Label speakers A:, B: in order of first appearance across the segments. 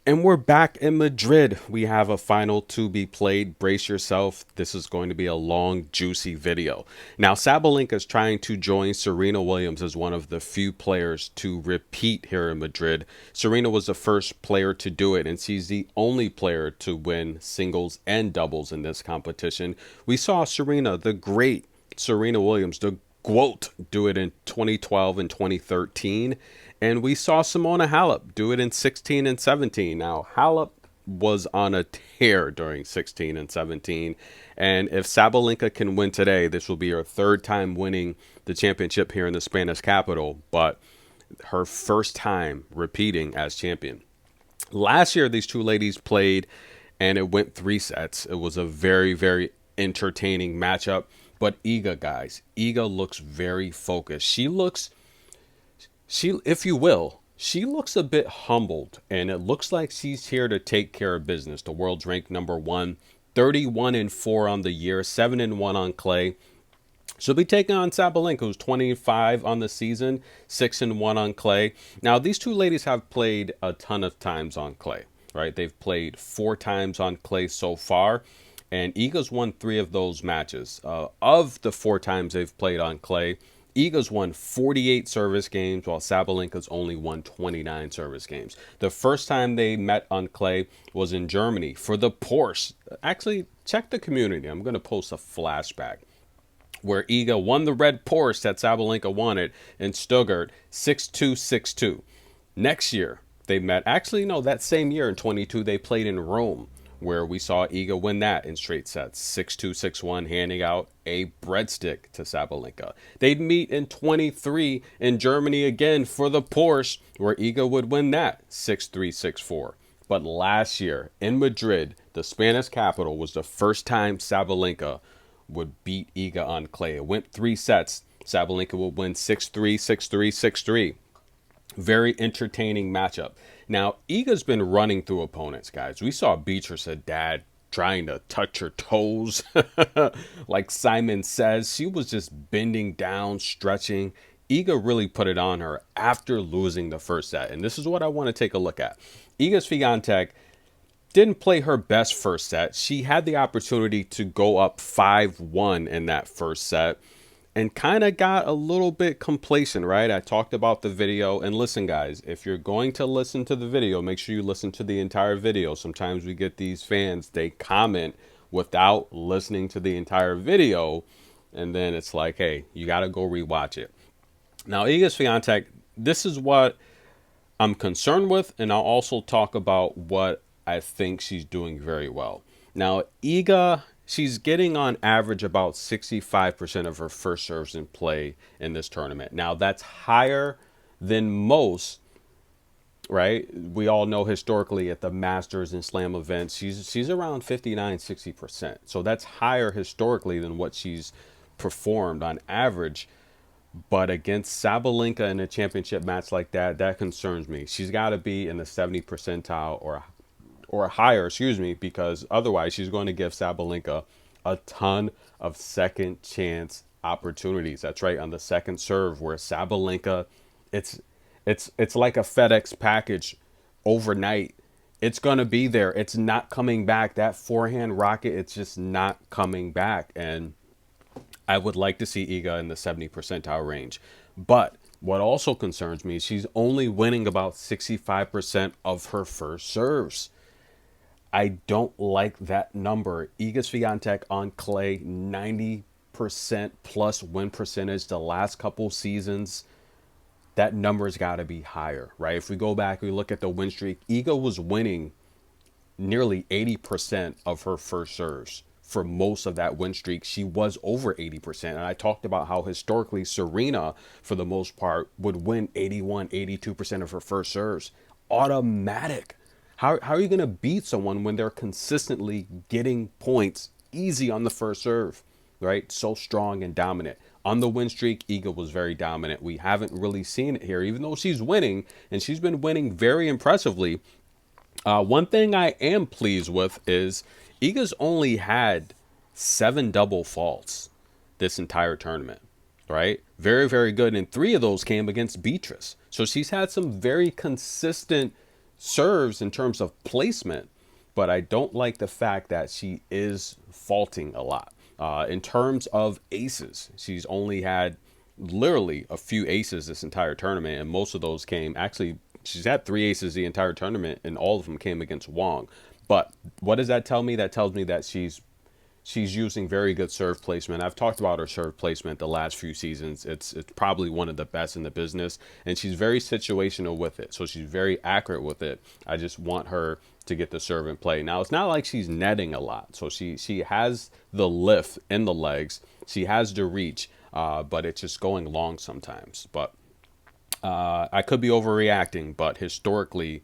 A: And we're back in Madrid. We have a final to be played. Brace yourself. This is going to be a long, juicy video. Now, Sabalenka is trying to join Serena Williams as one of the few players to repeat here in Madrid. Serena was the first player to do it, and she's the only player to win singles and doubles in this competition. We saw Serena, the great Serena Williams, the GOAT, do it in 2012 and 2013. And we saw Simona Halep do it in 16 and 17. Now, Halep was on a tear during 16 and 17. And if Sabalenka can win today, this will be her third time winning the championship here in the Spanish capital, but her first time repeating as champion. Last year, these two ladies played, and it went 3 sets. It was a very, very entertaining matchup. But Iga, guys, Iga looks very focused. If you will, she looks a bit humbled, and it looks like she's here to take care of business. The world's ranked number one, 31 and 4 on the year, 7 and 1 on clay. She'll be taking on Sabalenka, who's 25 on the season, 6 and 1 on clay. Now, these two ladies have played a ton of times on clay, right? They've played 4 times on clay so far, and Iga's won 3 of those matches. Of the 4 times they've played on clay, Iga's won 48 service games, while Sabalenka's only won 29 service games. The first time they met on clay was in Germany for the Porsche. Actually, check the community. I'm going to post a flashback where Iga won the red Porsche that Sabalenka wanted in Stuttgart, 6-2, 6-2. Next year, they met. Actually, no, that same year in 22, they played in Rome, where we saw Iga win that in straight sets, 6-2, 6-1, handing out a breadstick to Sabalenka. They'd meet in 23 in Germany again for the Porsche, where Iga would win that, 6-3, 6-4. But last year in Madrid, the Spanish capital, was the first time Sabalenka would beat Iga on clay. It went 3 sets. Sabalenka would win 6-3, 6-3, 6-3. Very entertaining matchup. Now, Iga's been running through opponents, guys. We saw Beatrice Haddad trying to touch her toes. Like Simon says, she was just bending down, stretching. Iga really put it on her after losing the first set. And this is what I want to take a look at. Iga Swiatek didn't play her best first set. She had the opportunity to go up 5-1 in that first set and kind of got a little bit complacent, right? I talked about the video. And listen, guys, if you're going to listen to the video, make sure you listen to the entire video. Sometimes we get these fans, they comment without listening to the entire video. And then it's like, hey, you got to go rewatch it. Now, Iga Swiatek, this is what I'm concerned with. And I'll also talk about what I think she's doing very well. Now, Iga, she's getting on average about 65% of her first serves in play in this tournament. Now, that's higher than most, right? We all know historically at the Masters and Slam events, she's around 59, 60%. So that's higher historically than what she's performed on average. But against Sabalenka in a championship match like that, that concerns me. She's got to be in the 70 percentile or higher, excuse me, because otherwise she's going to give Sabalenka a ton of second chance opportunities. That's right, on the second serve, where Sabalenka, it's like a FedEx package overnight. It's going to be there. It's not coming back. That forehand rocket, it's just not coming back. And I would like to see Iga in the 70 percentile range. But what also concerns me is she's only winning about 65% of her first serves. I don't like that number. Iga Swiatek on clay, 90% plus win percentage the last couple seasons. That number's got to be higher, right? If we go back, we look at the win streak, Iga was winning nearly 80% of her first serves. For most of that win streak, she was over 80%. And I talked about how historically Serena, for the most part, would win 81, 82% of her first serves. Automatic. How are you going to beat someone when they're consistently getting points easy on the first serve, right? So strong and dominant. On the win streak, Iga was very dominant. We haven't really seen it here, even though she's winning, and she's been winning very impressively. One thing I am pleased with is Iga's only had 7 double faults this entire tournament, right? Very, very good. And 3 of those came against Beatrice. So she's had some very consistent serves in terms of placement, but I don't like the fact that she is faulting a lot. In terms of aces, she's only had literally a few aces this entire tournament, and most of those came actually. She's had three aces the entire tournament, and all of them came against Wong. But what does that tell me? That tells me that she's using very good serve placement. I've talked about her serve placement the last few seasons. It's probably one of the best in the business, and she's very situational with it. So she's very accurate with it. I just want her to get the serve and play. Now it's not like she's netting a lot, so she has the lift in the legs. She has the reach, but it's just going long sometimes. But I could be overreacting, but historically,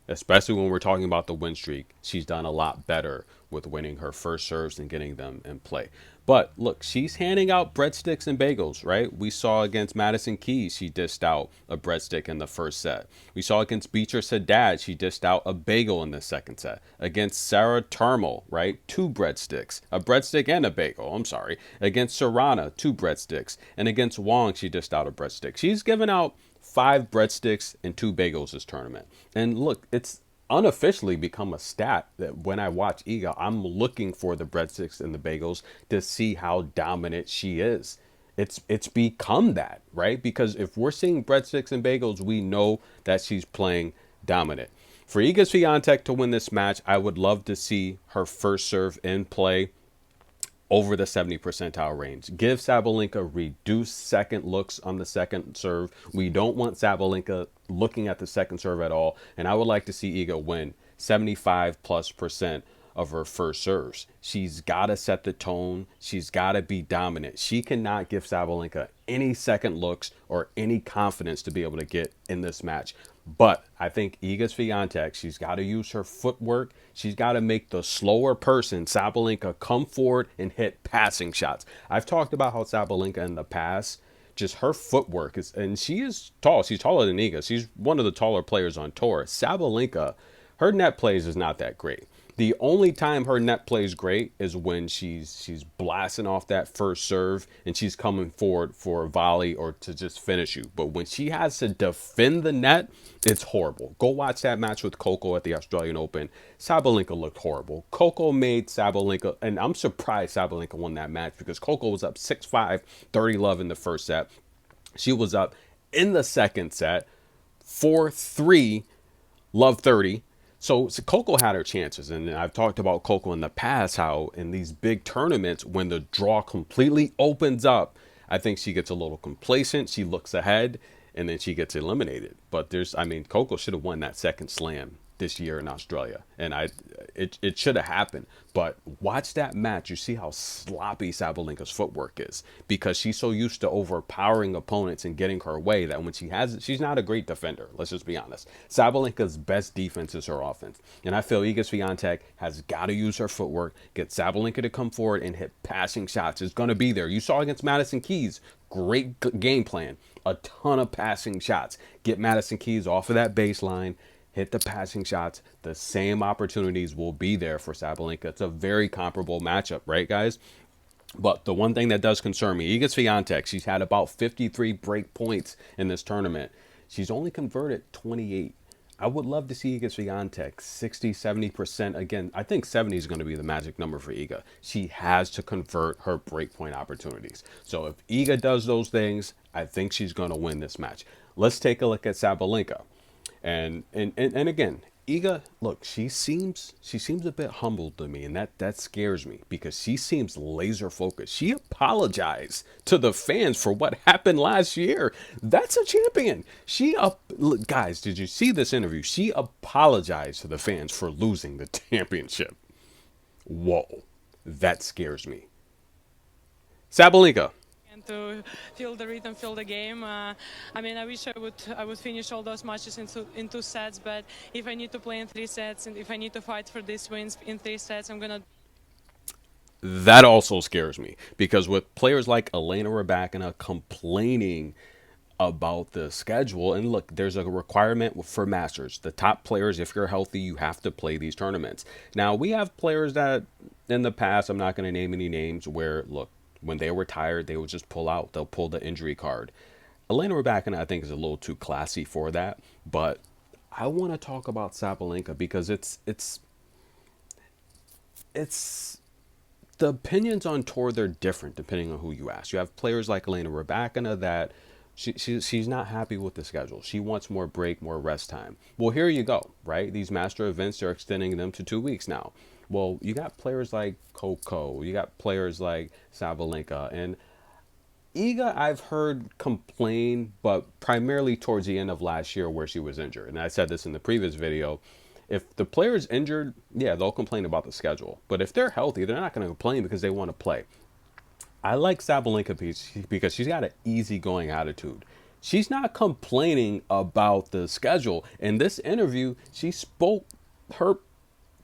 A: especially when we're talking about the win streak, she's done a lot better with winning her first serves and getting them in play. But look, she's handing out breadsticks and bagels, right? We saw against Madison Keys, she dished out a breadstick in the first set. We saw against Beatrice Haddad, she dished out a bagel in the second set. Against Sarah Turmel, right? Two breadsticks, a breadstick and a bagel. I'm sorry. Against Serrana, two breadsticks. And against Wong, she dished out a breadstick. She's given out five breadsticks and two bagels this tournament. And look, it's unofficially become a stat that when I watch Iga, I'm looking for the breadsticks and the bagels to see how dominant she is. It's become that, right? Because if we're seeing breadsticks and bagels, we know that she's playing dominant. For Iga Swiatek to win this match, I would love to see her first serve in play over the 70 percentile range. Give Sabalenka reduced second looks on the second serve. We don't want Sabalenka looking at the second serve at all. And I would like to see Iga win 75+% of her first serves. She's got to set the tone. She's got to be dominant. She cannot give Sabalenka any second looks or any confidence to be able to get in this match. But I think Iga Swiatek, she's got to use her footwork. She's got to make the slower person, Sabalenka, come forward and hit passing shots. I've talked about how Sabalenka in the past, just her footwork is, and she is tall. She's taller than Iga. She's one of the taller players on tour. Sabalenka, her net plays is not that great. The only time her net plays great is when she's blasting off that first serve and she's coming forward for a volley or to just finish you. But when she has to defend the net, it's horrible. Go watch that match with Coco at the Australian Open. Sabalenka looked horrible. Coco made Sabalenka, and I'm surprised Sabalenka won that match because Coco was up 6-5, 30-love in the first set. She was up in the second set, 4-3, love 30. So Coco had her chances, and I've talked about Coco in the past, how in these big tournaments, when the draw completely opens up, I think she gets a little complacent. She looks ahead, and then she gets eliminated. But Coco should have won that second slam this year in Australia, and it should have happened. But watch that match. You see how sloppy Sabalenka's footwork is because she's so used to overpowering opponents and getting her way that when she has it, she's not a great defender. Let's just be honest. Sabalenka's best defense is her offense, and I feel Iga Swiatek has got to use her footwork, get Sabalenka to come forward and hit passing shots. It's going to be there. You saw against Madison Keys. Great game plan. A ton of passing shots. Get Madison Keys off of that baseline. Hit the passing shots. The same opportunities will be there for Sabalenka. It's a very comparable matchup, right, guys? But the one thing that does concern me, Iga Swiatek, she's had about 53 break points in this tournament. She's only converted 28. I would love to see Iga Swiatek 60, 70% again. I think 70 is going to be the magic number for Iga. She has to convert her breakpoint opportunities. So if Iga does those things, I think she's going to win this match. Let's take a look at Sabalenka. And again, Iga, look, she seems a bit humbled to me, and that scares me because she seems laser focused. She apologized to the fans for what happened last year. That's a champion. Look, guys, did you see this interview? She apologized to the fans for losing the championship. Whoa, that scares me. Sabalenka.
B: And to feel the rhythm, feel the game. I wish I would finish all those matches in two sets, but if I need to play in three sets and if I need to fight for these wins in three sets, I'm gonna.
A: That also scares me because with players like Elena Rybakina complaining about the schedule, and look, there's a requirement for Masters. The top players, if you're healthy, you have to play these tournaments. Now, we have players that in the past, I'm not going to name any names, where, look, when they were tired, they would just pull out. They'll pull the injury card. Elena Rybakina, I think, is a little too classy for that, but I want to talk about Sabalenka because it's the opinions on tour, they're different depending on who you ask. You have players like Elena Rybakina that she's not happy with the schedule. She wants more break, more rest time. Well, here you go, right? These master events are extending them to 2 weeks now. Well, you got players like Coco, you got players like Sabalenka, and Iga, I've heard complain, but primarily towards the end of last year where she was injured. And I said this in the previous video. If the player is injured, yeah, they'll complain about the schedule. But if they're healthy, they're not going to complain because they want to play. I like Sabalenka because she's got an easygoing attitude. She's not complaining about the schedule. In this interview, her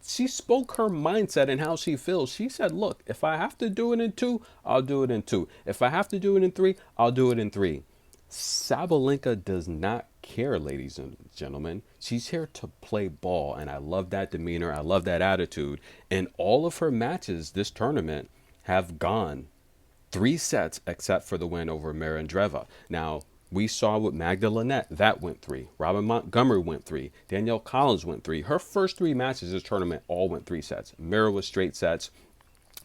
A: she spoke her mindset and how she feels. She said, look, if I have to do it in two, I'll do it in two. If I have to do it in three, I'll do it in three. Sabalenka does not care, ladies and gentlemen. She's here to play ball, and I love that demeanor. I love that attitude. And all of her matches this tournament have gone 3 sets except for the win over Marindreva. Now, we saw with Magda Linette, that went 3. Robin Montgomery went 3. Danielle Collins went 3. Her first 3 matches this tournament all went 3 sets. Mira was straight sets,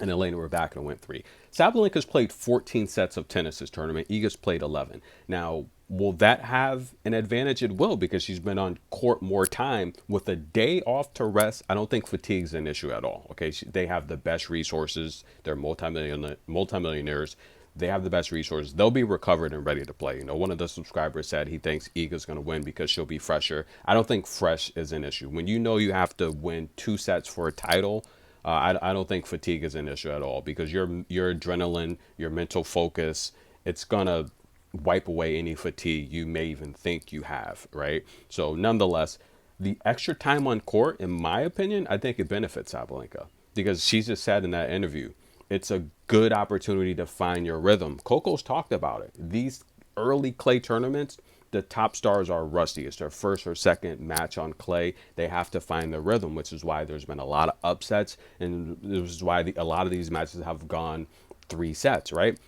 A: and Elena Rybakina went 3. Sabalenka's played 14 sets of tennis this tournament. Iga's played 11. Now, will that have an advantage? It will, because she's been on court more time. With a day off to rest, I don't think fatigue's an issue at all. Okay, they have the best resources. They're multimillionaires. They have the best resources. They'll be recovered and ready to play. You know, one of the subscribers said he thinks Iga's going to win because she'll be fresher. I don't think fresh is an issue. When you know you have to win 2 sets for a title, I don't think fatigue is an issue at all, because your adrenaline, your mental focus, it's going to wipe away any fatigue you may even think you have, right? So nonetheless, the extra time on court, in my opinion, I think it benefits Sabalenka, because she just said in that interview, it's a good opportunity to find your rhythm. Coco's talked about it. These early clay tournaments, the top stars are rusty. It's their first or second match on clay. They have to find their rhythm, which is why there's been a lot of upsets, and this is why a lot of these matches have gone 3 sets, right?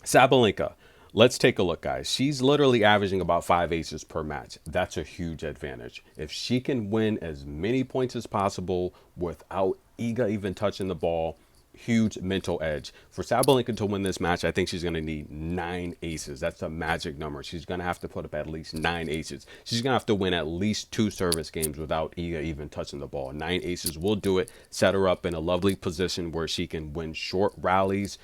A: Sabalenka, let's take a look, guys. She's literally averaging about 5 aces per match. That's a huge advantage. If she can win as many points as possible without Iga even touching the ball, huge mental edge. For Sabalenka to win this match, I think she's going to need 9 aces. That's a magic number. She's going to have to put up at least 9 aces. She's going to have to win at least 2 service games without Iga even touching the ball. 9 aces will do it. Set her up in a lovely position where she can win short rallies,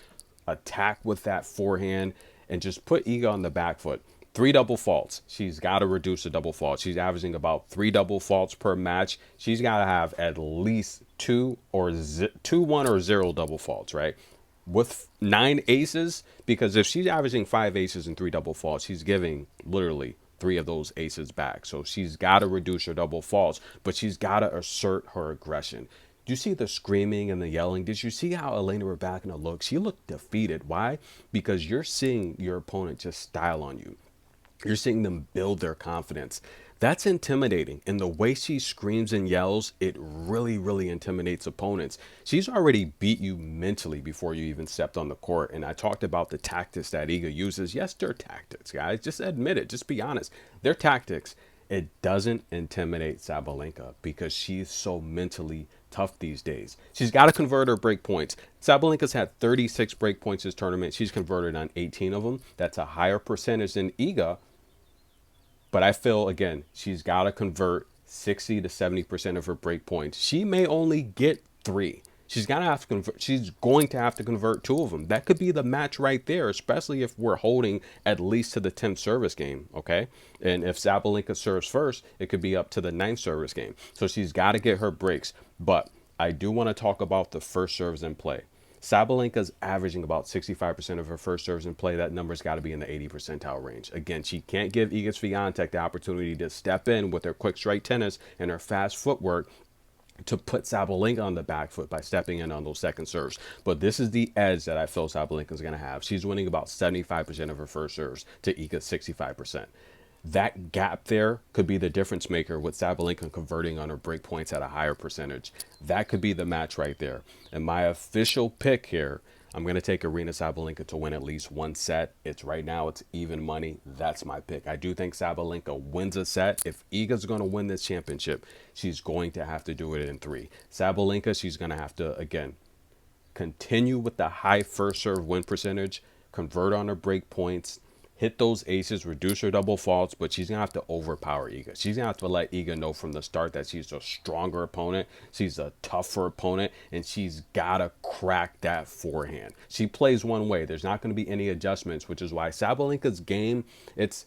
A: attack with that forehand, and just put Iga on the back foot. 3 double faults. She's got to reduce the double faults. She's averaging about 3 double faults per match. She's got to have at least 2 or 1 or 0 double faults, right? With 9 aces, because if she's averaging 5 aces and 3 double faults, she's giving literally 3 of those aces back. So she's got to reduce her double faults, but she's got to assert her aggression. Do you see the screaming and the yelling? Did you see how Elena Rybakina looked? She looked defeated. Why? Because you're seeing your opponent just style on you. You're seeing them build their confidence. That's intimidating. And the way she screams and yells, it really, really intimidates opponents. She's already beat you mentally before you even stepped on the court. And I talked about the tactics that Iga uses. Yes, they're tactics, guys. Just admit it. Just be honest. They're tactics. It doesn't intimidate Sabalenka because she's so mentally tough these days. She's got to convert her break points. Sabalenka's had 36 break points this tournament. She's converted on 18 of them. That's a higher percentage than Iga. But I feel, again, she's got to convert 60 to 70% of her break points. She may only get 3. She's going to have to convert 2 of them. That could be the match right there, especially if we're holding at least to the 10th service game, okay? And if Sabalenka serves first, it could be up to the 9th service game. So she's got to get her breaks. But I do want to talk about the first serves in play. Sabalenka's averaging about 65% of her first serves in play. That number's got to be in the 80 percentile range. Again, she can't give Iga Swiatek the opportunity to step in with her quick strike tennis and her fast footwork to put Sabalenka on the back foot by stepping in on those second serves. But this is the edge that I feel Sabalenka's going to have. She's winning about 75% of her first serves to Iga's 65%. That gap there could be the difference maker with Sabalenka converting on her break points at a higher percentage. That could be the match right there. And my official pick here, I'm going to take Aryna Sabalenka to win at least one set. It's right now, it's even money. That's my pick. I do think Sabalenka wins a set. If Iga's going to win this championship, she's going to have to do it in three. Sabalenka, she's going to have to, again, continue with the high first serve win percentage, convert on her break points, hit those aces, reduce her double faults, but she's gonna have to overpower Iga. She's gonna have to let Iga know from the start that she's a stronger opponent, she's a tougher opponent, and she's gotta crack that forehand. She plays one way. There's not gonna be any adjustments, which is why Sabalenka's game, it's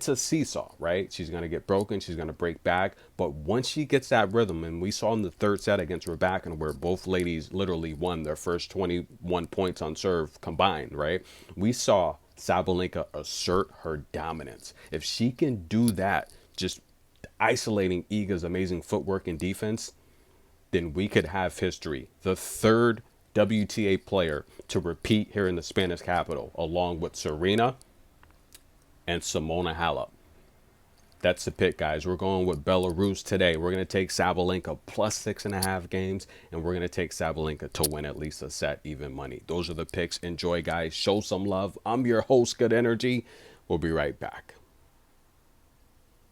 A: a seesaw, right? She's going to get broken. She's going to break back. But once she gets that rhythm, and we saw in the third set against Rebecca, where both ladies literally won their first 21 points on serve combined, right? We saw Sabalenka assert her dominance. If she can do that, just isolating Iga's amazing footwork and defense, then we could have history. The third WTA player to repeat here in the Spanish capital, along with Serena and Simona Halep. That's the pick, guys. We're going with Belarus today. We're going to take Sabalenka plus 6.5 games, and we're going to take Sabalenka to win at least a set, even money. Those are the picks. Enjoy, guys. Show some love. I'm your host, Good Energy. We'll be right back.